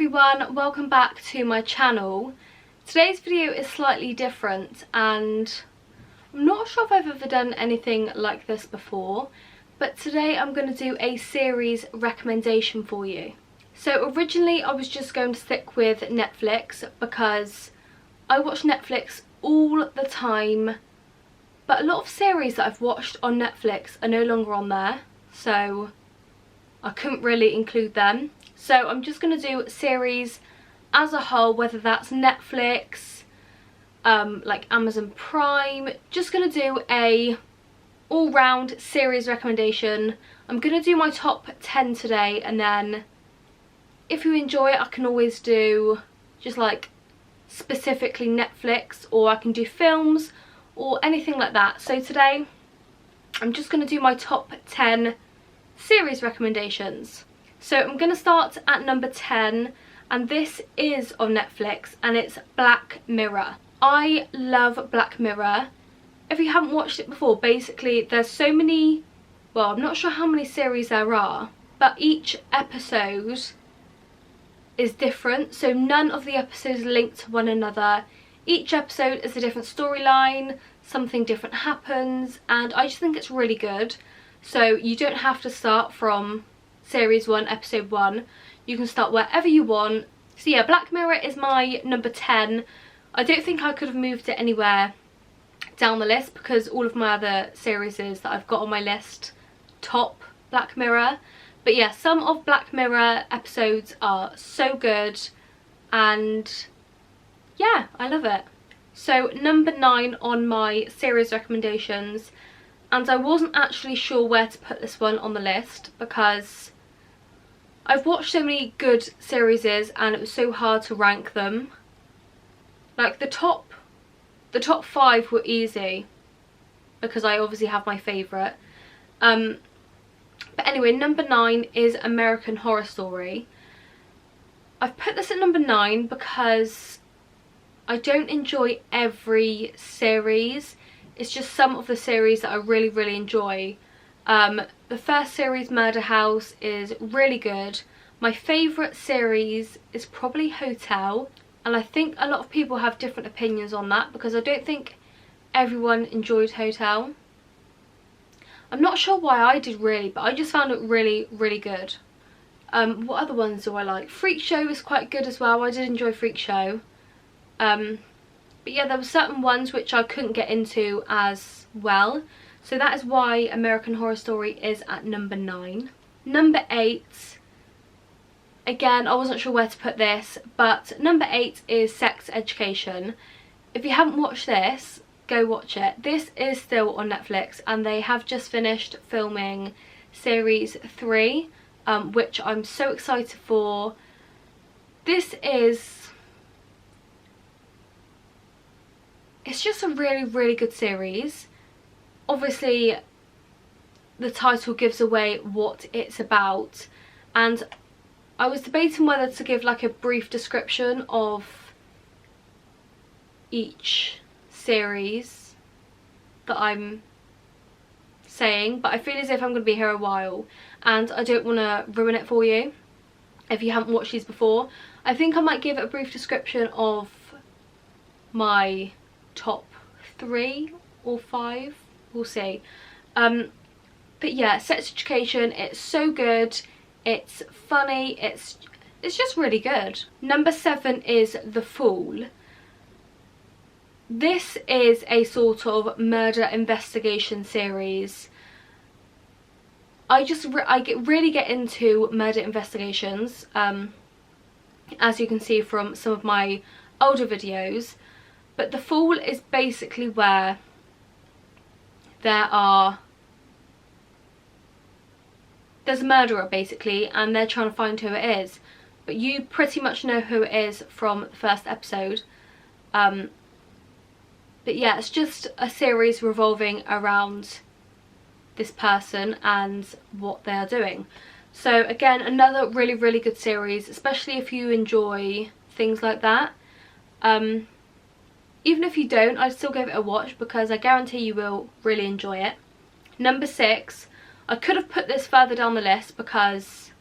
everyone, welcome back to my channel. Today's video is slightly different and I'm not sure if I've ever done anything like this before, but today I'm going to do a series recommendation for you. So originally I was just going to stick with Netflix because I watch Netflix all the time, but a lot of series that I've watched on Netflix are no longer on there, so I couldn't really include them. So I'm just going to do series as a whole, whether that's Netflix, like Amazon Prime. Just going to do a all-round series recommendation. I'm going to do my top 10 today, and then if you enjoy it I can always do just like specifically Netflix, or I can do films or anything like that. So today I'm just going to do my top 10 series recommendations. So I'm going to start at number 10, and this is on Netflix and it's Black Mirror. I love Black Mirror. If you haven't watched it before, basically there's so many, well, I'm not sure how many series there are, but each episode is different, so none of the episodes link to one another. Each episode is a different storyline, something different happens, and I just think it's really good. So you don't have to start from series 1, episode 1. You can start wherever you want. So yeah, Black Mirror is my number 10. I don't think I could have moved it anywhere down the list because all of my other series that I've got on my list top Black Mirror. But yeah, some of Black Mirror episodes are so good, and yeah, I love it. So number 9 on my series recommendations, and I wasn't actually sure where to put this one on the list because I've watched so many good series and it was so hard to rank them. Like the top 5 were easy because I obviously have my favourite. But anyway, number 9 is American Horror Story. I've put this at number 9 because I don't enjoy every series. It's just some of the series that I really enjoy. The first series, Murder House, is really good. My favourite series is probably Hotel, and I think a lot of people have different opinions on that because I don't think everyone enjoyed Hotel. I'm not sure why I did really, but I just found it really good. What other ones do I like? Freak Show is quite good as well. I did enjoy Freak Show. But yeah, there were certain ones which I couldn't get into as well. So that is why American Horror Story is at number 9. Number 8, again, I wasn't sure where to put this, but number 8 is Sex Education. If you haven't watched this, go watch it. This is still on Netflix and they have just finished filming series 3, which I'm so excited for. This is... it's just a really good series. Obviously the title gives away what it's about, and I was debating whether to give like a brief description of each series that I'm saying, but I feel as if I'm going to be here a while and I don't want to ruin it for you if you haven't watched these before. I think I might give it a brief description of my top 3 or 5, we'll see. But yeah, Sex Education, it's so good, it's funny, it's just really good. Number 7 is The Fool. This is a sort of murder investigation series. I really get into murder investigations, as you can see from some of my older videos. But The Fool is basically where there's a murderer basically, and they're trying to find who it is. But you pretty much know who it is from the first episode. But yeah, it's just a series revolving around this person and what they are doing. So again, another really good series, especially if you enjoy things like that. Even if you don't, I'd still give it a watch because I guarantee you will really enjoy it. Number 6, I could have put this further down the list because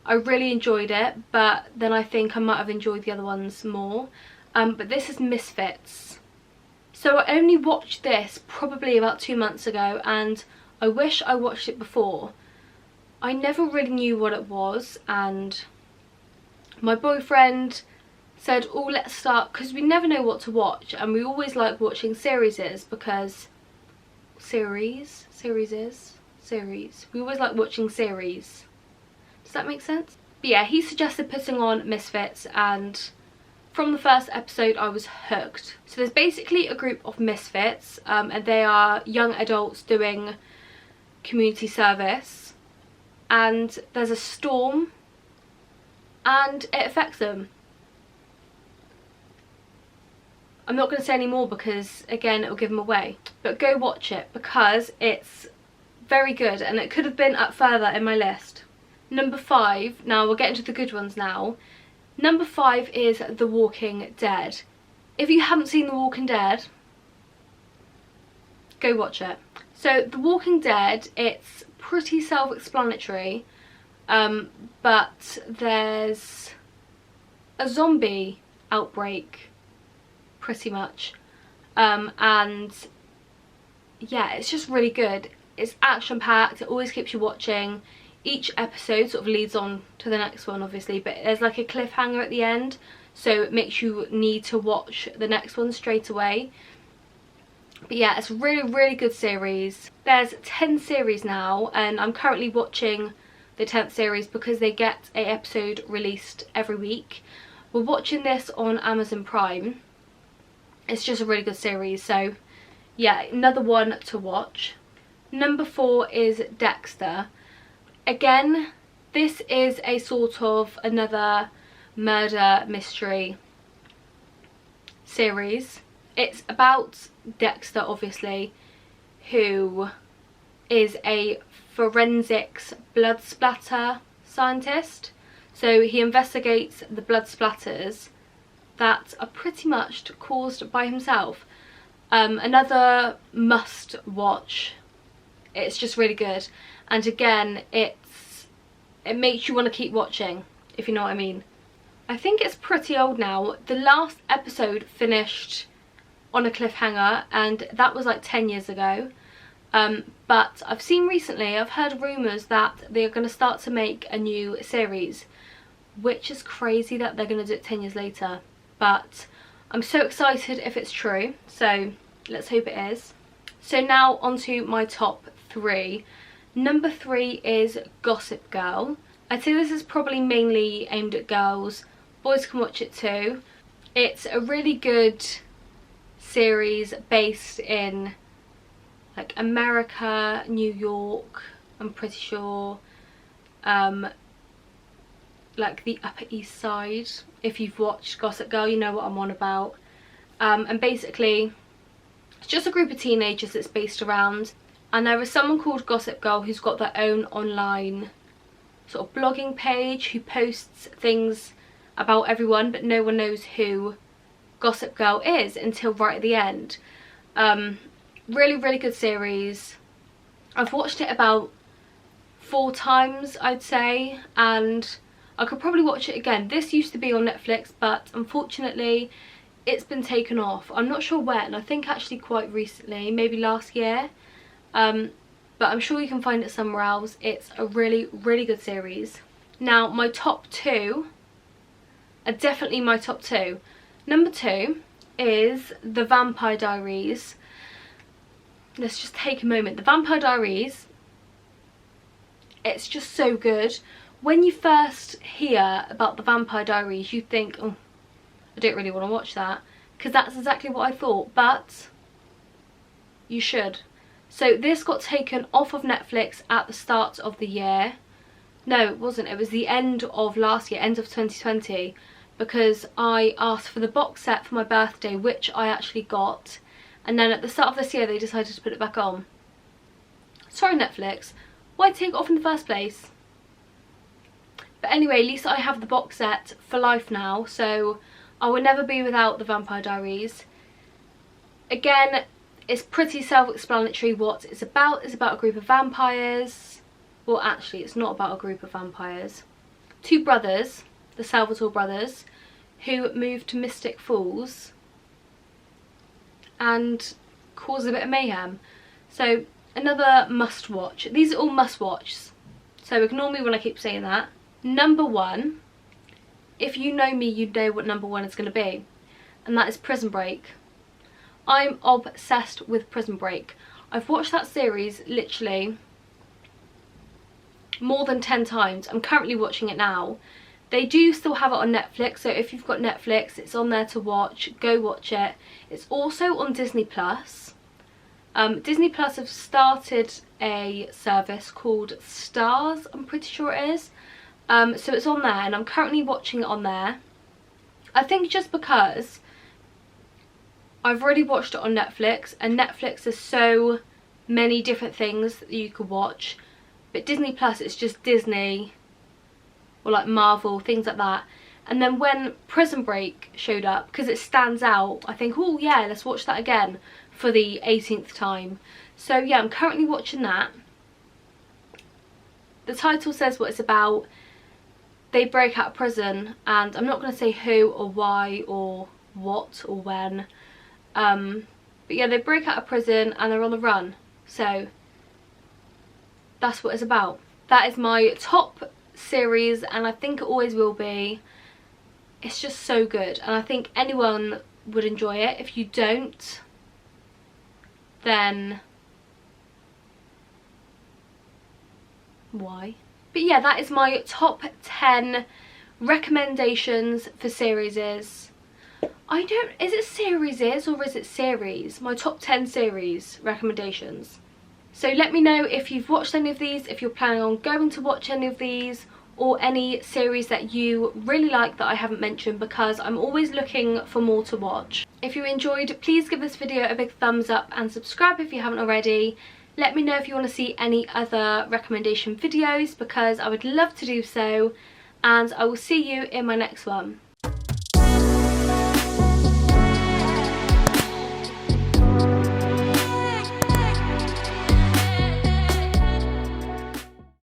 I really enjoyed it, but then I think I might have enjoyed the other ones more. But this is Misfits. So I only watched this probably about 2 months ago, and I wish I watched it before. I never really knew what it was, and my boyfriend said, oh, let's start, because we never know what to watch, and we always like watching series, because series, we always like watching series. Does that make sense? But yeah, he suggested putting on Misfits, and from the first episode I was hooked. So there's basically a group of misfits, and they are young adults doing community service, and there's a storm and it affects them. I'm not going to say any more because again it will give them away, but go watch it because it's very good, and it could have been up further in my list. Number 5, now we'll get into the good ones now. Number 5 is The Walking Dead. If you haven't seen The Walking Dead, go watch it. So The Walking Dead, it's pretty self-explanatory, but there's a zombie outbreak pretty much, and yeah, it's just really good. It's action-packed, it always keeps you watching. Each episode sort of leads on to the next one obviously, but there's like a cliffhanger at the end, so it makes you need to watch the next one straight away. But yeah, it's a really good series. There's 10 series now, and I'm currently watching the 10th series because they get an episode released every week. We're watching this on Amazon Prime. It's just a really good series, so yeah, another one to watch. Number 4 is Dexter. Again, this is a sort of another murder mystery series. It's about Dexter, obviously, who is a forensics blood splatter scientist. So he investigates the blood splatters that are pretty much caused by himself. Another must watch. It's just really good, and again it makes you want to keep watching, if you know what I mean. I think it's pretty old now. The last episode finished on a cliffhanger, and that was like 10 years ago, but I've seen recently, I've heard rumours that they're going to start to make a new series, which is crazy that they're going to do it 10 years later, but I'm so excited if it's true, so let's hope it is. So now onto my top 3. Number 3 is Gossip Girl. I'd say this is probably mainly aimed at girls. Boys can watch it too. It's a really good series based in like America, New York, I'm pretty sure, like the Upper East Side. If you've watched Gossip Girl, you know what I'm on about. And basically it's just a group of teenagers it's based around, and there is someone called Gossip Girl who's got their own online sort of blogging page who posts things about everyone, but no one knows who Gossip Girl is until right at the end. Really good series. I've watched it about 4 times I'd say, and I could probably watch it again. This used to be on Netflix, but unfortunately it's been taken off. I'm not sure when. I think actually quite recently, maybe last year. But I'm sure you can find it somewhere else. It's a really good series. Now my top 2 are definitely my top 2. Number 2 is The Vampire Diaries. Let's just take a moment. The Vampire Diaries, it's just so good. When you first hear about The Vampire Diaries, you think, oh, I don't really want to watch that, because that's exactly what I thought, but you should. So this got taken off of Netflix at the start of the year. No, it wasn't. It was the end of last year, end of 2020, because I asked for the box set for my birthday, which I actually got, and then at the start of this year they decided to put it back on. Sorry Netflix, why take it off in the first place? But anyway, at least I have the box set for life now, so I will never be without The Vampire Diaries. Again, it's pretty self-explanatory what it's about. It's about a group of vampires. Well, actually, it's not about a group of vampires. two brothers, the Salvatore brothers, who moved to Mystic Falls and cause a bit of mayhem. So another must watch. These are all must watches, so ignore me when I keep saying that. Number one, if you know me, you know what number one is going to be, and that is Prison Break. I'm obsessed with Prison Break. I've watched that series literally more than 10 times. I'm currently watching it now. They do still have it on Netflix, so if you've got Netflix, it's on there to watch. Go watch it. It's also on Disney Plus. Disney Plus have started a service called Stars, I'm pretty sure it is. So it's on there, and I'm currently watching it on there. I think just because I've already watched it on Netflix, and Netflix has so many different things that you could watch. But Disney Plus, it's just Disney, or like Marvel, things like that. And then when Prison Break showed up, because it stands out, I think, oh yeah, let's watch that again for the 18th time. So yeah, I'm currently watching that. The title says what it's about. They break out of prison, and I'm not going to say who or why or what or when. But yeah, they break out of prison and they're on the run. So that's what it's about. That is my top series, and I think it always will be. It's just so good, and I think anyone would enjoy it. If you don't, then why? But yeah, that is my top 10 recommendations for series. Is it series or is it series? My top 10 series recommendations. So let me know if you've watched any of these, if you're planning on going to watch any of these, or any series that you really like that I haven't mentioned, because I'm always looking for more to watch. If you enjoyed, please give this video a big thumbs up and subscribe if you haven't already. Let me know if you want to see any other recommendation videos, because I would love to do so, and I will see you in my next one.